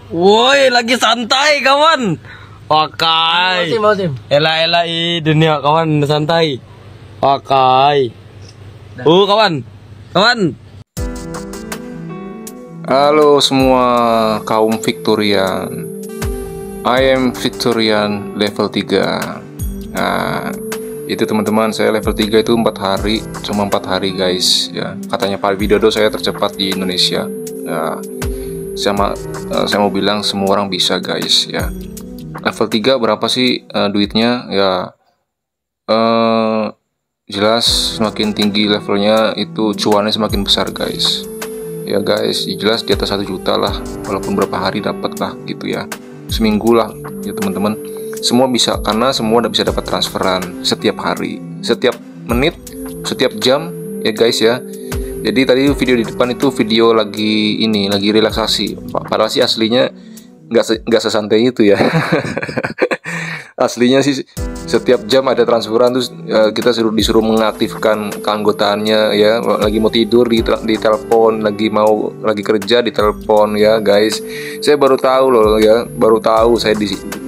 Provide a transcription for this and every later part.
Woi, lagi santai kawan. Pakai. Musim. Ela-ela dunia kawan santai. Pakai. Kawan. Kawan. Halo semua kaum Victorian. I am Victorian level 3. Nah, itu teman-teman, saya level 3 itu 4 hari, cuma 4 hari guys ya. Katanya Pak Widodo saya tercepat di Indonesia. Nah, saya mau bilang semua orang bisa guys ya. Level 3 berapa sih duitnya ya? Jelas semakin tinggi levelnya itu cuannya semakin besar guys. Ya guys, jelas di atas 1 juta lah, walaupun berapa hari dapat lah gitu ya, seminggu lah ya teman-teman. Semua bisa karena semua udah bisa dapat transferan setiap hari, setiap menit, setiap jam ya guys ya. Jadi tadi video di depan itu video lagi relaksasi, padahal sih aslinya nggak sesantai itu ya. Aslinya sih setiap jam ada transferan, terus kita disuruh mengaktifkan keanggotaannya ya. Lagi mau tidur di telepon, lagi kerja di telepon ya guys. Saya baru tahu loh ya, baru tahu saya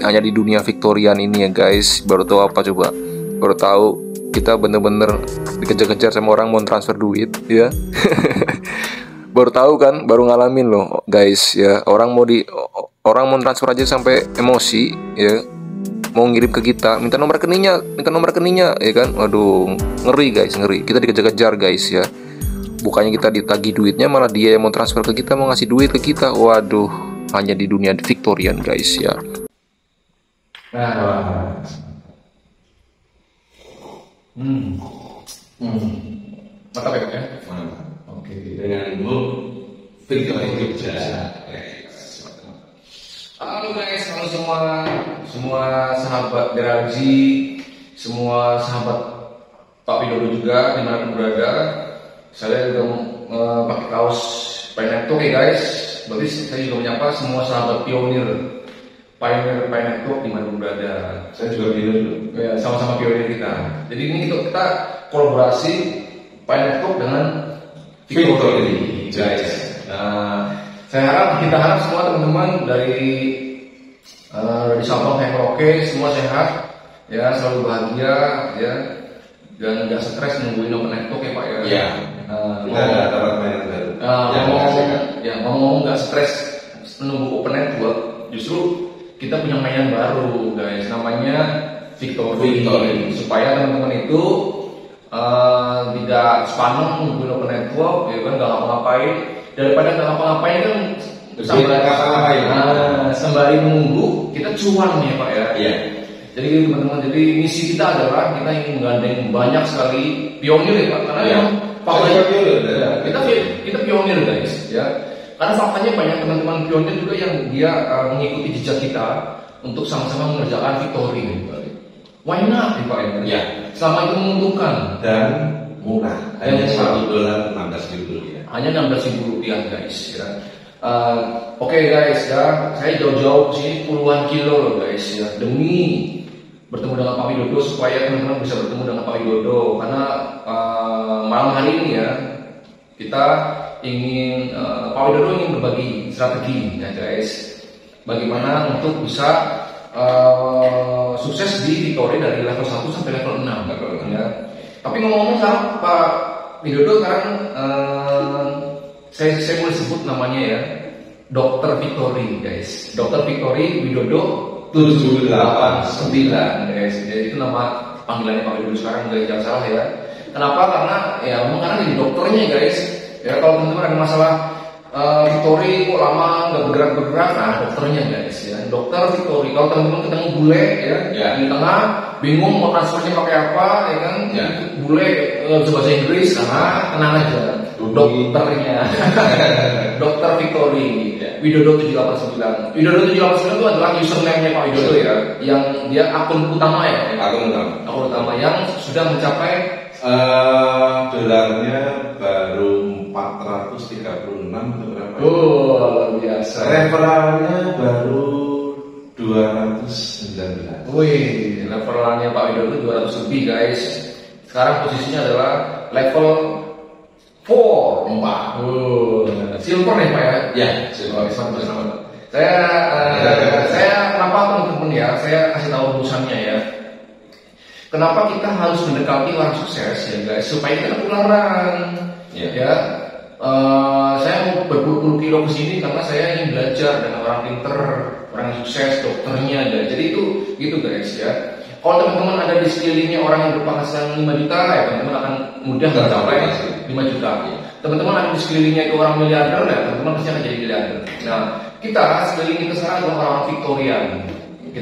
hanya di dunia Victorian ini ya guys. Baru tahu apa coba? Baru tahu kita bener-bener dikejar-kejar sama orang mau transfer duit ya. Baru tahu kan, baru ngalamin loh guys ya. Orang mau transfer aja sampai emosi ya, mau ngirim ke kita, minta nomor rekeningnya ya kan. Waduh, ngeri guys, ngeri. Kita dikejar-kejar guys ya. Bukannya kita ditagih duitnya, malah dia yang mau transfer ke kita, mau ngasih duit ke kita. Waduh, hanya di dunia Victorian guys ya. Nah, mantap ya? Mantap. Oke, dengan Victorian Jogja. Halo guys, halo semua sahabat Deraji, semua sahabat Pak Widodo juga dimanapun berada. Saya juga pakai kaos Pineapple ya guys. Berarti saya juga menyapa semua sahabat pionir Pineapple dimanapun berada. Saya juga pionir, ya, sama-sama pionir kita. Jadi ini kita kolaborasi Pineapple dengan Victory guys. Nah, kita harap semua teman-teman dari Sabang sampai Merauke semua sehat ya, selalu bahagia ya, dan nggak stres nungguin open network ya Pak ya. Iya. Kita dapat mainan baru. Ngomong nggak stres menunggu open network, justru kita punya mainan baru guys, namanya Victory. Supaya teman-teman itu tidak sepaneng nungguin open network ya kan, nggak ngapa-ngapain. Daripada nggak ngapa-ngapain kan sembari menunggu kita cuan ya Pak ya. Iya. Jadi teman-teman, jadi misi kita adalah kita ingin menggandeng banyak sekali pionir ya Pak, karena yang faktanya kita pionir guys ya. Karena faktanya banyak teman-teman pionir juga yang dia mengikuti jejak kita untuk sama-sama mengerjakan Victory ya Pak. Why not ya Pak ya? Selama itu menguntungkan dan murah, hanya $1 $16 ya. Hanya $16.000 guys ya. Oke guys ya, saya jauh-jauh sini puluhan kilo loh guys ya, demi bertemu dengan Pak Widodo, supaya teman-teman bisa bertemu dengan Pak Widodo. Karena malam hari ini ya, kita ingin Pak Widodo ingin berbagi strategi ya guys, bagaimana untuk bisa sukses di Victory dari level 1 sampai level 6 ya. Tapi ngomong-ngomong sekarang Pak Widodo sekarang saya boleh sebut namanya ya, Dr. Victory guys. Dr. Victory Widodo 789 guys. Jadi itu nama panggilannya Pak Widodo sekarang, jangan salah ya. Kenapa? Karena ya karena jadi dokternya guys. Ya kalau teman-teman ada masalah Victory kok lama nggak bergerak, nah dokternya guys ya. Dokter Victory. Kalau teman-teman ketemu bule ya di tengah bingung mau transfernya pakai apa ya kan, bule bisa bahasa Inggris, tenang aja, dokternya. Dr. Victory Widodo 789. Widodo 789 itu adalah username-nya Pak Widodo ya, yang dia akun utama ya. Akun utama yang sudah mencapai dolarnya baru 436 atau berapa? Luar biasa. Referralnya baru 219. Wih, levelannya Pak Widodo 200 lebih guys. Sekarang posisinya adalah level 4. Silver ya Pak ya? Ya, silver. Saya kenapa teman-teman ya, saya kasih tahu rumusannya ya. Kenapa kita harus mendekati orang sukses ya guys, supaya kita ketularan. Ya. Saya mau berpuluh-puluh kilo ke sini karena saya ingin belajar dengan orang pinter, orang sukses, dokternya ya. Jadi itu gitu guys ya. Kalau teman-teman ada di sekelilingnya orang yang berpenghasilan 5 juta ya, teman-teman akan mudah mencapai 5 juta. Teman-teman ada di sekelilingnya itu orang miliarder ya, teman-teman pasti akan jadi miliarder. Nah, kita sekeliling kita sekarang adalah orang Victorian.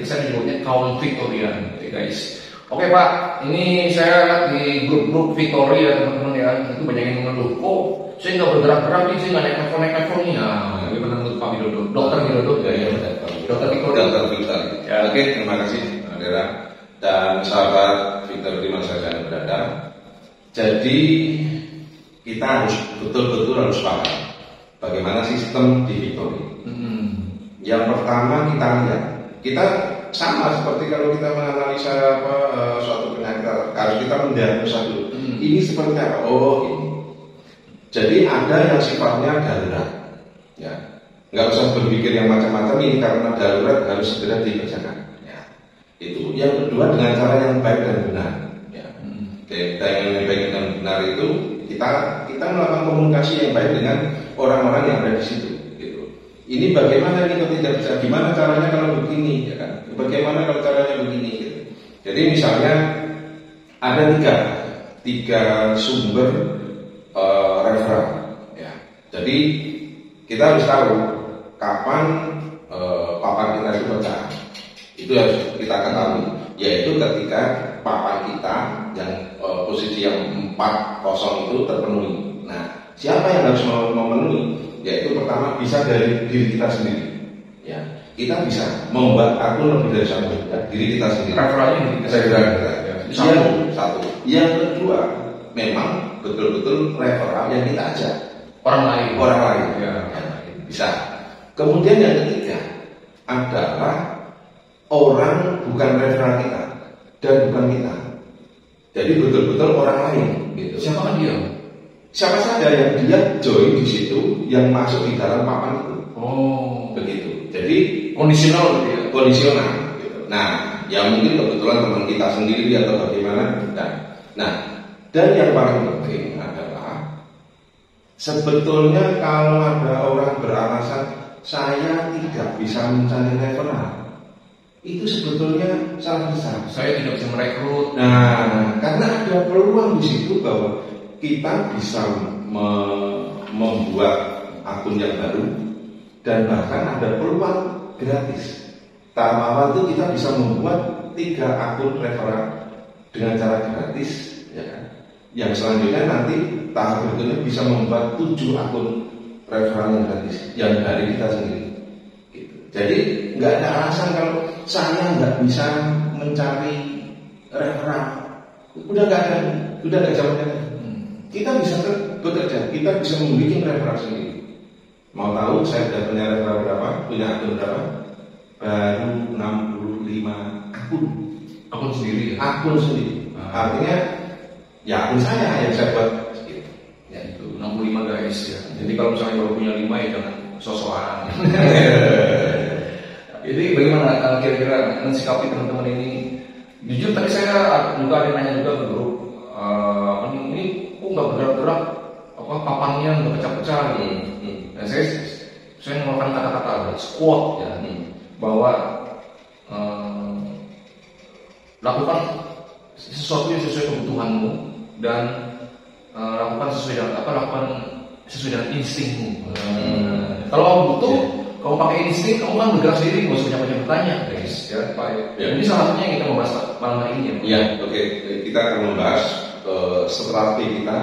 Saya menyebutnya kaum Victorian, ya guys. Oke Pak, ini saya lihat di grup-grup Victoria teman-teman ya, itu banyak yang mengeluh, kok saya nggak bergerak-gerak nih, saya nggak naik telepon nih. Nah, bagaimana menurut Pak Widodo? Dokter Widodo, Dokter Victoria. Dokter Victor. Ya, oke, terima kasih, Adera dan sahabat Victor di mana saja Anda berada. Jadi kita harus betul-betul harus paham bagaimana sistem di Victoria. Yang pertama kita lihat, kita sama seperti kalau kita menganalisa suatu penyakit, harus kita mendiagnosa dulu. Ini seperti apa? Oh ini. Jadi ada yang sifatnya darurat, ya. Nggak usah berpikir yang macam-macam, ini karena darurat harus segera dikerjakan. Ya. Itu. Yang kedua dengan cara yang baik dan benar. Ya. Yang baik dan benar itu kita melakukan komunikasi yang baik dengan orang-orang yang ada di situ. Ini bagaimana ini kalau tidak bisa, gimana caranya kalau begini, ya kan? Bagaimana kalau caranya begini, gitu. Jadi misalnya ada tiga sumber referral, ya. Jadi kita harus tahu kapan papan kita itu pecah. Itu harus kita ketahui, yaitu ketika papan kita yang posisi yang 4-0 itu terpenuhi. Nah, siapa yang harus memenuhi? Yaitu pertama bisa dari diri kita sendiri, ya. Kita bisa membuat akun lebih dari satu, ya. Diri kita sendiri. Referensinya kita. Satu. Yang kedua, memang betul-betul referral yang kita ajak orang lain. Ya. Bisa. Kemudian yang ketiga adalah orang bukan referral kita dan bukan kita. Jadi betul-betul orang lain. Gitu. Siapa kan dia? Siapa saja yang dia join di situ, yang masuk di dalam papan itu. Oh, begitu. Jadi kondisional gitu ya. Kondisional. Gitu. Nah, yang mungkin kebetulan teman kita sendiri atau bagaimana. Nah, dan yang paling penting adalah sebetulnya kalau ada orang beralasan saya tidak bisa mencari referral, itu sebetulnya salah besar. Saya tidak bisa merekrut. Nah, karena ada peluang di situ bahwa kita bisa membuat akun yang baru dan bahkan ada peluang gratis. Tahap awal itu kita bisa membuat 3 akun referral dengan cara gratis, ya kan? Yang selanjutnya nanti tahap berikutnya bisa membuat 7 akun referral yang gratis yang dari kita sendiri. Gitu. Jadi nggak ada alasan kalau saya nggak bisa mencari referral. Udah nggak zamannya. Kita bisa bekerja, kita bisa membuat referral sendiri. Mau tahu saya sudah punya referral berapa? Punya akun berapa? Baru 65 akun sendiri ya? Akun sendiri. Artinya ya akun saya yang saya buat. Ya itu 65 guys ya. Jadi kalau misalnya baru punya 5 ya jangan sosokan. Jadi bagaimana kira-kira mensikapi teman-teman ini? Jujur tadi saya juga ada nanya juga ke grup, ini kok nggak bergerak-gerak, papannya nggak pecah-pecah gitu. Dan saya mengeluarkan kata-kata squat ya, bahwa lakukan sesuatu yang sesuai kebutuhanmu dan lakukan sesuai dengan instingmu. Kalau kamu butuh, kamu pakai insting, kamu kan bergerak sendiri, nggak usah banyak bertanya, guys. Ya, Pak. Ya. Ini salah satunya yang kita membahas malam hari ini. Ya, oke. Kita akan membahas strategi kita,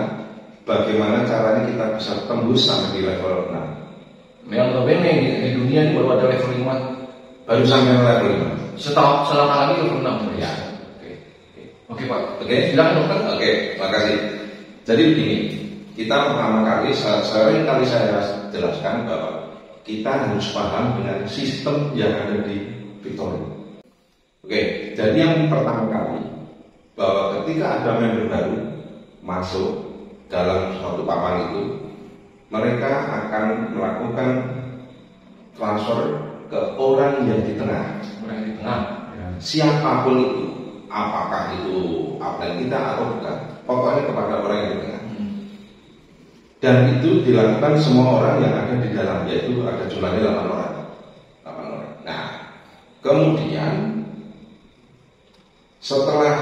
bagaimana caranya kita bisa tembus sampai di level 6. Yang notabene di dunia ini baru ada level 5. Baru sampai level 5. Selama lagi level 6. Ya. Oke Pak. Oke. Silakan dokter. Oke, makasih. Jadi begini, kita pertama kali, sering kali saya jelaskan bahwa kita harus paham dengan sistem yang ada di Victoria. Oke, jadi yang pertama kali bahwa ketika ada member baru masuk dalam suatu papan itu, mereka akan melakukan transfer ke orang yang di tengah. Orang yang di tengah. Ya. Siapapun itu, apakah itu upline kita atau bukan, pokoknya kepada orang yang di tengah. Dan itu dilakukan semua orang yang ada di dalam, yaitu ada jumlahnya 8 orang. 8 orang. Nah, kemudian setelah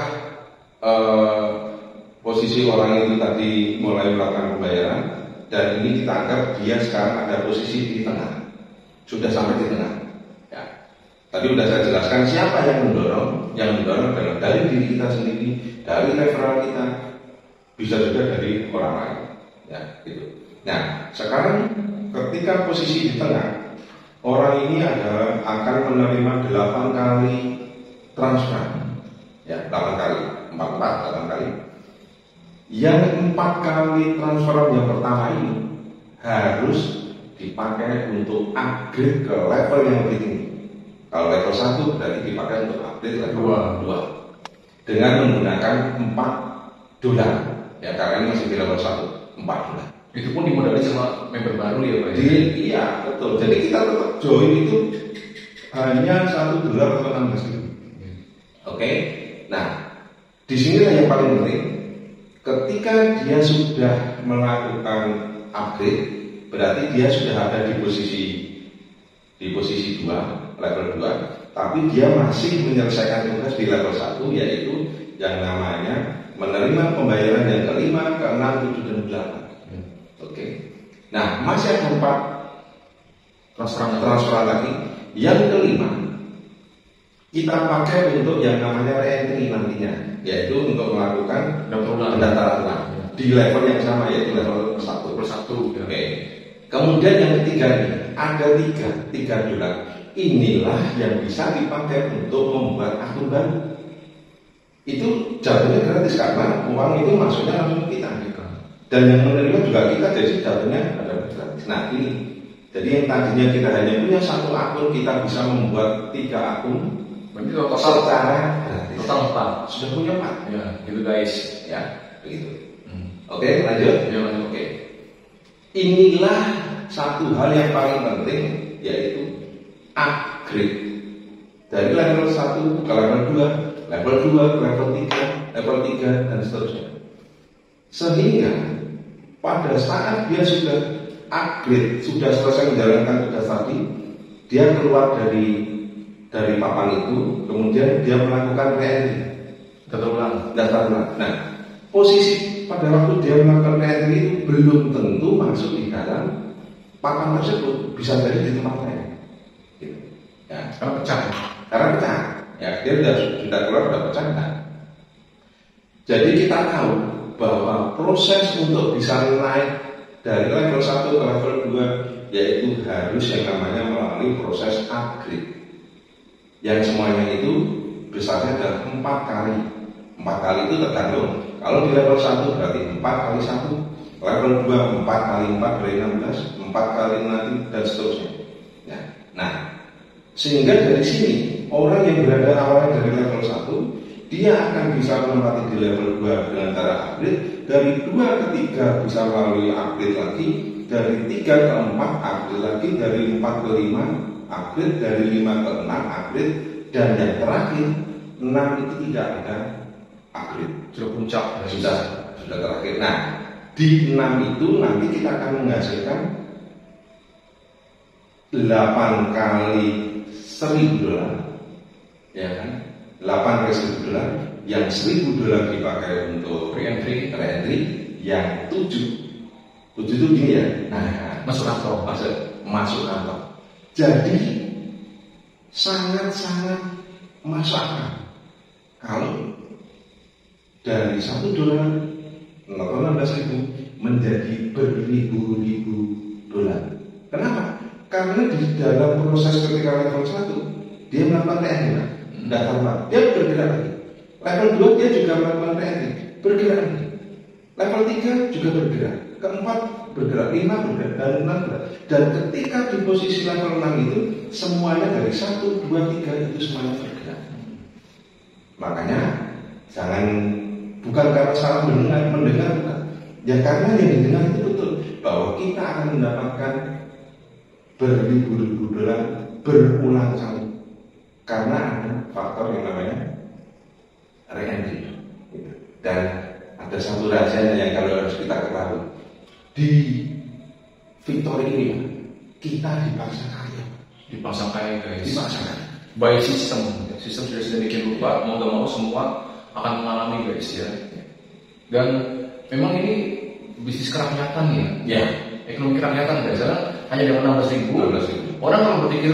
posisi orang itu tadi mulai melakukan pembayaran, dan ini kita anggap dia sekarang ada posisi di tengah, sudah sampai di tengah. Ya. Tadi sudah saya jelaskan siapa yang mendorong. Yang mendorong adalah dari diri kita sendiri, dari referral kita, bisa juga dari orang lain. Ya, gitu. Nah, sekarang ketika posisi di tengah, orang ini akan menerima 8 kali transfer. Ya, 8 kali, 8 kali. Yang 4 kali transfer yang pertama ini harus dipakai untuk upgrade ke level yang lebih tinggi. Kalau level 1 berarti dipakai untuk upgrade level 2 dengan menggunakan $4. Ya, karena ini masih di level 1, $4. Itu pun dimodali sama member baru ya Pak? Iya, betul. Jadi kita tetap join itu hanya $1 atau 16.000. Oke. Nah, di sini yang paling penting, ketika dia sudah melakukan upgrade, berarti dia sudah ada di posisi 2, level 2, tapi dia masih menyelesaikan tugas di level 1, yaitu yang namanya menerima pembayaran yang ke-5, ke-6, 7, dan 8. Oke. Nah, masih ada 4 transferan lagi. Yang ke-5 kita pakai untuk yang namanya re-entry nantinya, yaitu untuk melakukan pendaftaran ulang di level yang sama, yaitu level 1. Oke. Kemudian yang ketiga ini ada $3. Inilah yang bisa dipakai untuk membuat akun baru. Itu jatuhnya gratis karena uang itu masuknya langsung kita. Dan yang menerima juga kita, jadi jatuhnya ada gratis. Nah ini, jadi yang tadinya kita hanya punya 1 akun, kita bisa membuat 3 akun. Berarti total secara gratis. Total 4. Sudah punya 4. Ya, gitu guys. Ya, begitu. Oke, lanjut. Ya, lanjut. Oke. Inilah satu hal yang paling penting, yaitu upgrade dari level 1 ke level 2, level 2 ke level 3, dan seterusnya. Sehingga pada saat dia sudah upgrade, sudah selesai menjalankan tugas tadi, dia keluar dari papan itu, kemudian dia melakukan re-entry, daftar ulang. Nah, posisi pada waktu dia melakukan re-entry itu belum tentu masuk di dalam papan tersebut, bisa jadi di tempat lain. Gitu. Ya, karena pecah. Ya, dia sudah keluar, sudah pecah. Nah. Jadi kita tahu bahwa proses untuk bisa naik dari level 1 ke level 2 yaitu harus yang namanya melalui proses upgrade, yang semuanya itu besarnya adalah 4 kali. 4 kali itu tergantung. Kalau di level 1 berarti 4 kali 1, level 2 4 kali 4 berarti 16, 4 kali nanti, dan seterusnya. Ya. Nah, sehingga dari sini orang yang berada awalnya dari level 1, dia akan bisa menempati di level 2 dengan cara upgrade. Dari 2 ke 3 bisa melalui upgrade lagi. Dari 3 ke 4 upgrade lagi. Dari 4 ke 5 upgrade. Dari 5 ke 6 upgrade. Dan yang terakhir 6 itu tidak ada upgrade. Sudah puncak. Sudah terakhir. Nah, di 6 itu nanti kita akan menghasilkan 8 kali $1.000, ya kan? 8 kali $1.000, yang $1.000 dipakai untuk re-entry, yang 7 itu gini ya. Nah, masuk kantong. Masuk kantong. Jadi sangat masuk akal kalau dari $1 atau 16.000 menjadi beribu-ribu dolar. Kenapa? Karena di dalam proses ketika level 1 dia melakukan re-entry, dia bergerak lagi. Level 2 dia juga melakukan re-entry, bergerak lagi. Level 3 juga bergerak, keempat bergerak, 5 bergerak, dan 6 bergerak. Dan ketika di posisi level 6 itu semuanya dari 1, 2, 3 itu semuanya bergerak. Makanya jangan, bukan karena salah mendengar bukan. Ya karena yang didengar itu betul, bahwa kita akan mendapatkan beribu-ribu dolar berulang kali karena ada faktor yang namanya re-entry. Dan ada satu rahasia yang kalau harus kita ketahui di Victory ini kita dipaksa kaya guys, by sistem sudah sedemikian rupa, mau gak mau semua akan mengalami guys ya. Dan memang ini bisnis kerakyatan ya. Ekonomi kerakyatan guys, karena hanya dengan 16.000 orang kalau berpikir,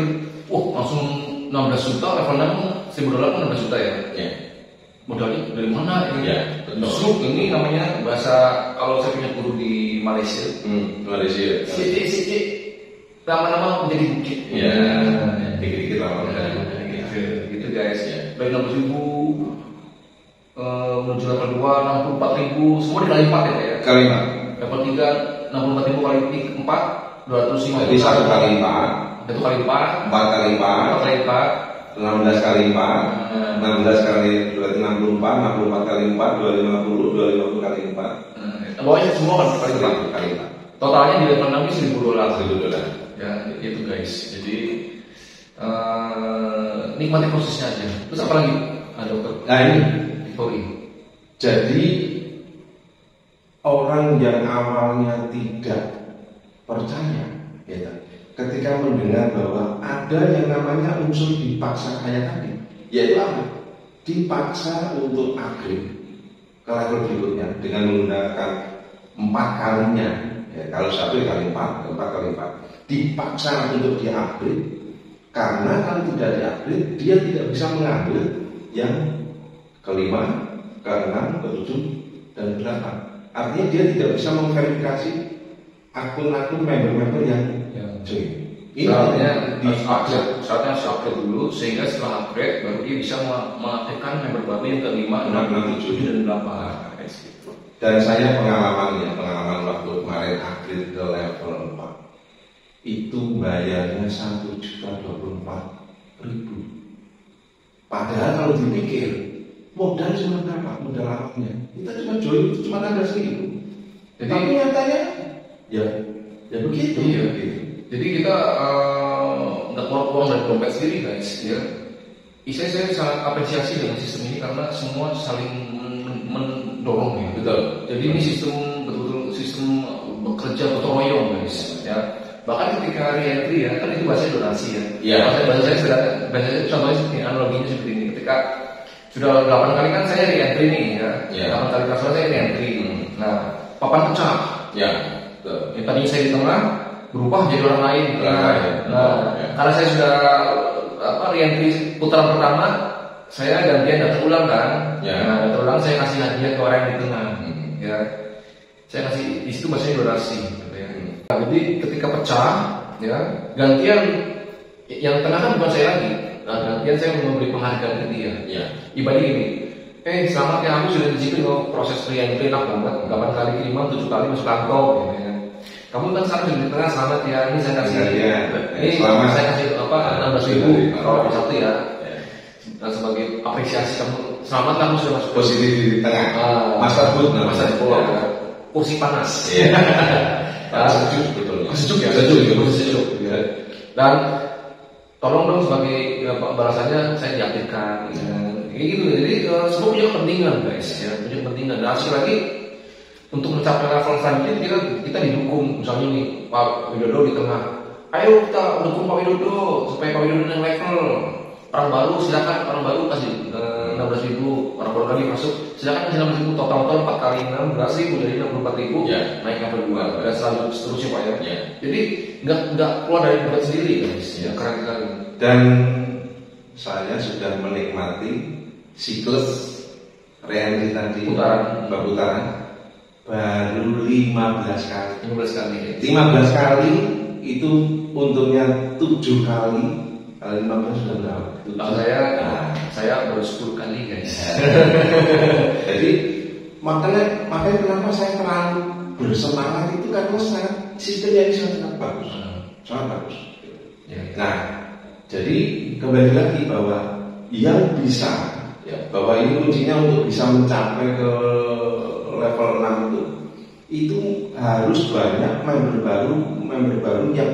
langsung 16 juta, level 6 $1.000 pun 16 juta ya. Modalnya dari mana ini? Justru ini namanya bahasa, kalau saya punya guru di Malaysia. Siti lama-lama menjadi bukit. Dikit-dikit lama gitu guys. Dari 16.000 menuju level 2 64.000, semua dikali 4 ya Pak ya. Kali 4. Level 3 64.000 kali 4 250. Jadi 1 kali 4. 1 kali 4. 4 kali 4. 4 kali 4. 16 kali 4. 16 kali berarti 64. 64 kali 4 250 kali 4. Pokoknya semua kan kali 4. Totalnya di level 6 ini $1.000. Ya, itu guys. Jadi nikmati prosesnya aja. Terus apa lagi? Dokter. Nah ini Victory. Jadi orang yang awalnya tidak percaya, ya, ketika mendengar bahwa ada yang namanya unsur dipaksa kaya tadi, yaitu apa? Dipaksa untuk upgrade ke level berikutnya dengan menggunakan 4 kalinya. Ya, kalau 1 kali 4, 4 kali 4. Dipaksa untuk di-upgrade, karena kalau tidak di-upgrade dia tidak bisa mengambil yang ke-5, ke-6, ke-7, dan ke-8. Artinya dia tidak bisa memverifikasi akun-akun member-member yang join. Ini saatnya harus upgrade dulu, sehingga setelah upgrade baru dia bisa mengaktifkan member baru yang ke-5, 6, 7, dan 8. Dan saya pengalaman waktu kemarin upgrade ke level 4 itu bayarnya 1.024.000. Padahal kalau dipikir modal cuma berapa? Modal awalnya kita cuma join itu cuma 16.000. Tapi nyatanya ya begitu. Iya. Jadi kita nggak keluar uang dari dompet sendiri guys ya. Saya sangat apresiasi dengan sistem ini karena semua saling mendorong ya. Betul. Jadi ini sistem betul-betul sistem bekerja gotong royong guys ya. Bahkan ketika re-entry ya, kan itu bahasanya donasi ya. Bahasa saya contohnya seperti analoginya seperti ini. Ketika sudah 8 kali kan saya re-entry nih ya. 8 kali transfer saya re-entry. Nah, papan pecah. Yang tadinya saya di tengah berubah jadi orang lain. Karena saya sudah re-entry putaran pertama, saya gantian data ulang kan. Nah, data ulang saya kasih hadiah ke orang yang di tengah. Ya, saya kasih di situ bahasanya donasi. Nah, jadi ketika pecah, ya gantian yang tengah kan bukan saya lagi. Nah, gantian saya memberi penghargaan ke dia. Ibadah ini, selamat ya, aku sudah dicicil loh proses re-entry enak banget. 8 kali kiriman, 7 kali masuk kantong. Ya. Kamu kan sekarang sudah di tengah, selamat ya. Ini saya kasih, saya kasih 16.000 kalau satu ya. Dan sebagai apresiasi kamu, selamat kamu sudah masuk positif di tengah. Masa pun, kursi panas. Sejuk betul. Sejuk. Dan tolong dong sebagai balasannya saya diaktifkan. Gitu. Jadi semua punya kepentingan guys ya, punya kepentingan. Dan hasil lagi untuk mencapai level selanjutnya kita didukung. Misalnya nih Pak Widodo di tengah, ayo kita dukung Pak Widodo supaya Pak Widodo naik level. Orang baru silakan, orang baru kasih 16.000, orang baru lagi masuk silakan kasih 16.000, total 4 kali 6 berhasil jadi 64.000 naik level 2 dan seterusnya Pak ya. Jadi nggak keluar dari dompet sendiri guys ya, keren sekali. Dan saya sudah menikmati siklus re-entry tadi putaran baru 15 kali. 15 kali itu untungnya 7 kali. 15 sudah berapa? Kalau saya baru 10 kali guys. Jadi makanya kenapa saya terlalu bersemangat itu karena sistemnya ini sangat bagus, sangat bagus. Nah, jadi kembali lagi bahwa yang bisa, bahwa ini kuncinya untuk bisa mencapai ke level 6 itu harus banyak member baru yang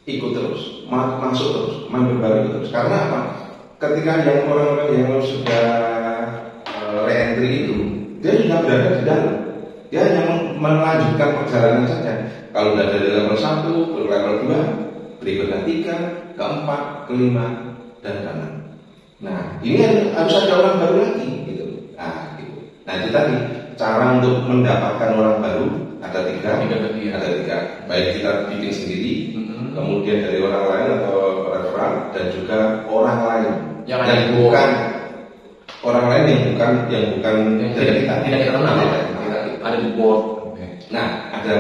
ikut terus, masuk terus, member baru ikut terus. Karena apa? Ketika yang orang-orang yang sudah re-entry itu, dia sudah berada di dalam, dia hanya melanjutkan perjalanan saja. Kalau sudah dari level 1 ke level 2, berikutnya 3, ke 4, ke 5, dan ke 6. Nah, ini harus ada orang baru lagi gitu. Gitu. Nah, itu tadi cara untuk mendapatkan orang baru ada tiga. Baik kita bikin sendiri, kemudian dari orang lain atau referral, dan juga orang lain yang bukan orang lain yang bukan dari kita, tidak kita kenal, ada di board. Nah, ada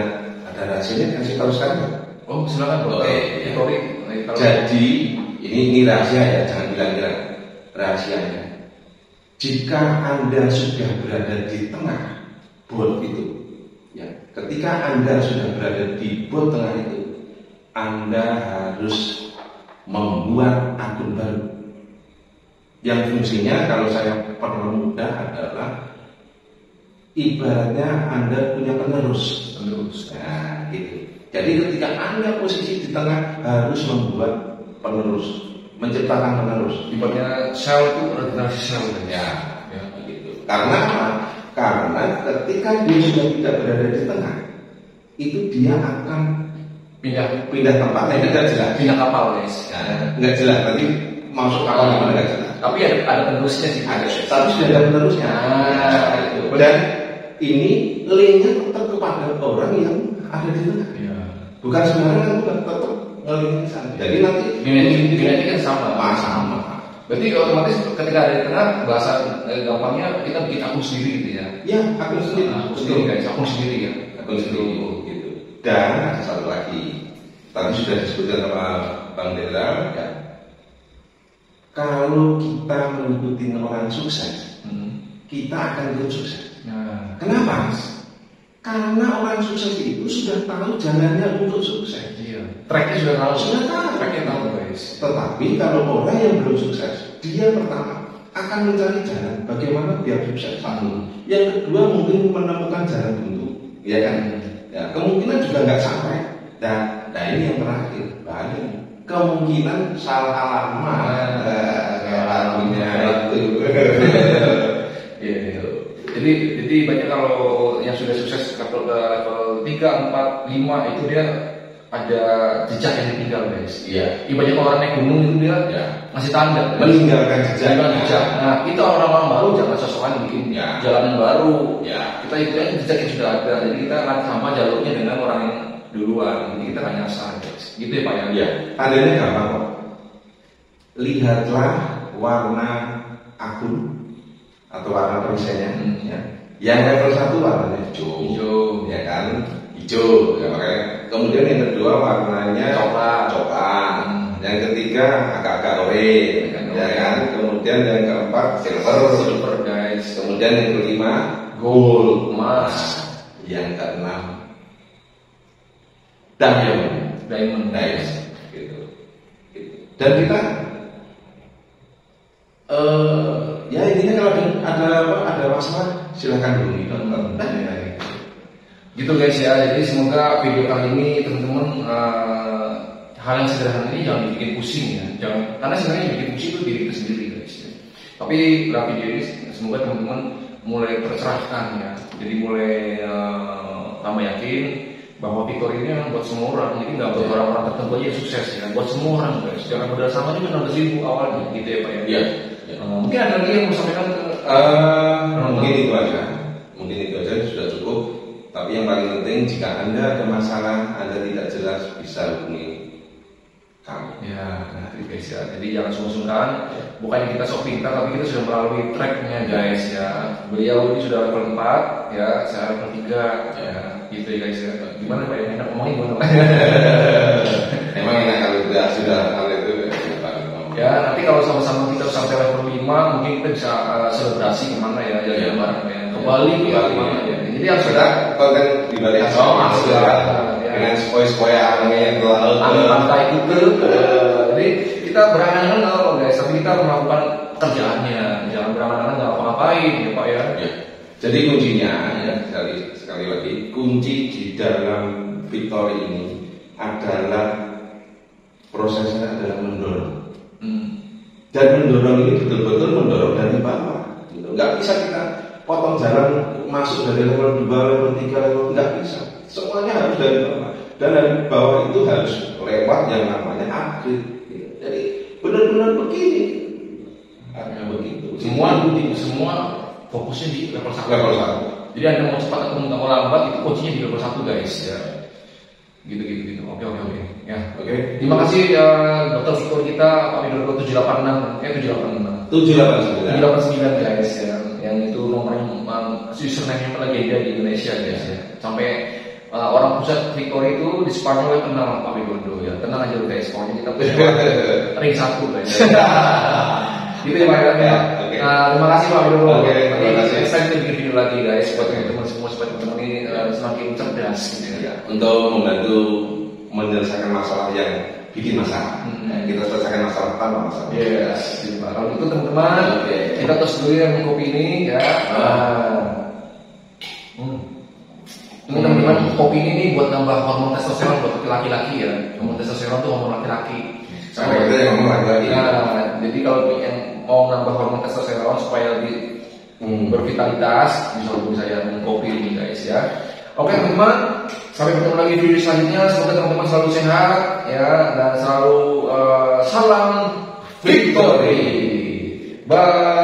rahasianya, kasih tahu sekarang. Oh, silakan Bro. Jadi ini rahasia ya, jangan bilang rahasianya. Jika Anda sudah berada di tengah bot itu, ya, ketika Anda sudah berada di bot tengah itu, Anda harus membuat akun baru. Yang fungsinya kalau saya permudah adalah ibaratnya Anda punya penerus. Nah, gitu. Jadi ketika Anda posisi di tengah harus membuat penerus, menciptakan penerus. Ibaratnya sel itu regenerasi sel. Ya, gitu. Karena apa? Karena ketika dia sudah tidak berada di tengah, itu dia akan pindah tempat. Tidak jelas. Pindah kapal, guys. Nggak jelas. Nanti masuk kapal gimana nggak jelas. Tapi ada penerusnya sih. Tapi sudah ada penerusnya. Gitu. Dan ini linknya tetap kepada orang yang ada di tengah. Ya. Bukan sembarangan, tetap ngelink sana. Jadi nanti ini kan sama. Berarti otomatis ketika ada di tengah, bahasa gampangnya kita bikin akun sendiri gitu ya. Ya, akun sendiri. Akun sendiri ya. Akun sendiri gitu. Dan ada satu lagi. Tadi sudah disebutkan sama Bang Dela ya. Kalau kita mengikuti orang sukses, kita akan ikut sukses. Kenapa? Karena orang sukses itu sudah tahu jalannya untuk sukses. Iya. Tracknya sudah tahu. Tracknya tahu, guys. Tetapi kalau orang yang belum sukses, dia pertama akan mencari jalan bagaimana biar sukses. Yang kedua mungkin menemukan jalan buntu, ya kan? Ya, kemungkinan juga nggak sampai. Nah ini yang terakhir, bahaya. Kemungkinan salah alamat. Jadi banyak kalau yang sudah sukses level 3, 4, 5 itu dia ada jejak yang ditinggal, guys. Iya. Banyak orang naik gunung itu dia ngasih tanda, meninggalkan jejak. Nah, kita orang-orang baru jangan sosokan bikin jalan yang baru. Kita ikutin jejak yang sudah ada. Jadi kita akan sama jalurnya dengan orang yang duluan. Jadi kita nggak nyasar, guys. Gitu ya Pak ya. Iya. Tandanya gampang kok. Lihatlah warna akun atau warna perisainya. Yang level 1 warnanya hijau, ya kan? Hijau, ya makanya. Kemudian yang kedua warnanya coklat. Yang ketiga agak-agak oranye, ya kan? Kemudian yang keempat silver, guys. Kemudian yang kelima gold, emas. Yang keenam diamond, gitu. Dan kita ya intinya kalau ada masalah silakan hubungi dokter. Gitu guys ya. Jadi semoga video kali ini teman-teman hal yang sederhana ini jangan bikin pusing ya. Karena sebenarnya yang bikin pusing itu diri kita sendiri guys. Ya. Tapi dalam video ini semoga teman-teman mulai tercerahkan ya. Jadi mulai tambah yakin bahwa Victor ini memang buat semua orang. Jadi nggak buat orang-orang tertentu aja yang sukses ya. Buat semua orang guys. Jangan modal sama juga 16.000 awalnya gitu ya Pak ya. Iya. Mungkin ada lagi yang mau sampaikan ke mungkin itu aja sudah cukup. Tapi yang paling penting jika Anda ada masalah, Anda tidak jelas, bisa hubungi kami. Ya, guys ya. Jadi jangan sungkan-sungkan. Bukannya kita sok pintar, tapi kita sudah melalui tracknya guys ya. Beliau ini sudah level 4 ya, saya level 3 ya. Gitu ya guys ya. Gimana Pak ya? Enak ngomongin gimana Pak? Emang enak kalau sudah hal itu. Ya, nanti kalau sama-sama kita sampai level 5, mungkin kita bisa selebrasi kemana ya, jalan bareng ya. Ke Bali ya, kemana ya. Jadi harus ada konten di Bali asli dengan sepoi-sepoi yang ke laut, pantai itu. Jadi kita berangan-angan kalau guys, tapi kita melakukan kerjaannya, jangan berangan-angan nggak apa-apain ya Pak ya. Jadi kuncinya ya, sekali lagi kunci di dalam Victory ini adalah prosesnya adalah mendorong. Dan mendorong ini betul-betul mendorong dari bawah. Gitu. Nggak bisa kita potong jalan masuk dari level 2, level 3, level nggak bisa. Semuanya harus dari bawah. Dan dari bawah itu harus lewat yang namanya upgrade. Gitu. Jadi benar-benar begini. Artinya begitu. Semua fokusnya di level 1. Level 1. Jadi Anda mau cepat atau mau lambat itu kuncinya di level 1 guys. Ya. Gitu. Oke. Ya. Oke. Terima kasih Dokter Victor kita Pak Widodo 786 789 guys ya. Yang itu nomornya username legenda di Indonesia guys ya. Sampai orang pusat Victor itu di Spanyol kenal Pak Widodo ya. Tenang aja guys, pokoknya kita punya ring 1 guys. Gitu ya Pak ya. Terima kasih Pak Widodo. Terima kasih. Saya kita bikin video lagi guys buat teman-teman semua supaya teman-teman ini semakin cerdas gitu ya. Untuk membantu menyelesaikan masalah yang bikin masalah. Kita selesaikan masalah tanpa masalah. Yes, kalau itu teman-teman, kita tos dulu yang kopi ini ya. Ini teman-teman, kopi ini buat nambah hormon testosteron buat laki-laki ya. Hormon testosteron itu hormon laki-laki. Sampai itu yang ngomong laki-laki. Nah, jadi kalau yang mau nambah hormon testosteron supaya lebih bervitalitas, bisa ya minum kopi ini guys ya. Oke teman-teman, sampai bertemu lagi di video selanjutnya. Semoga teman-teman selalu sehat ya dan selalu salam victory. Bye.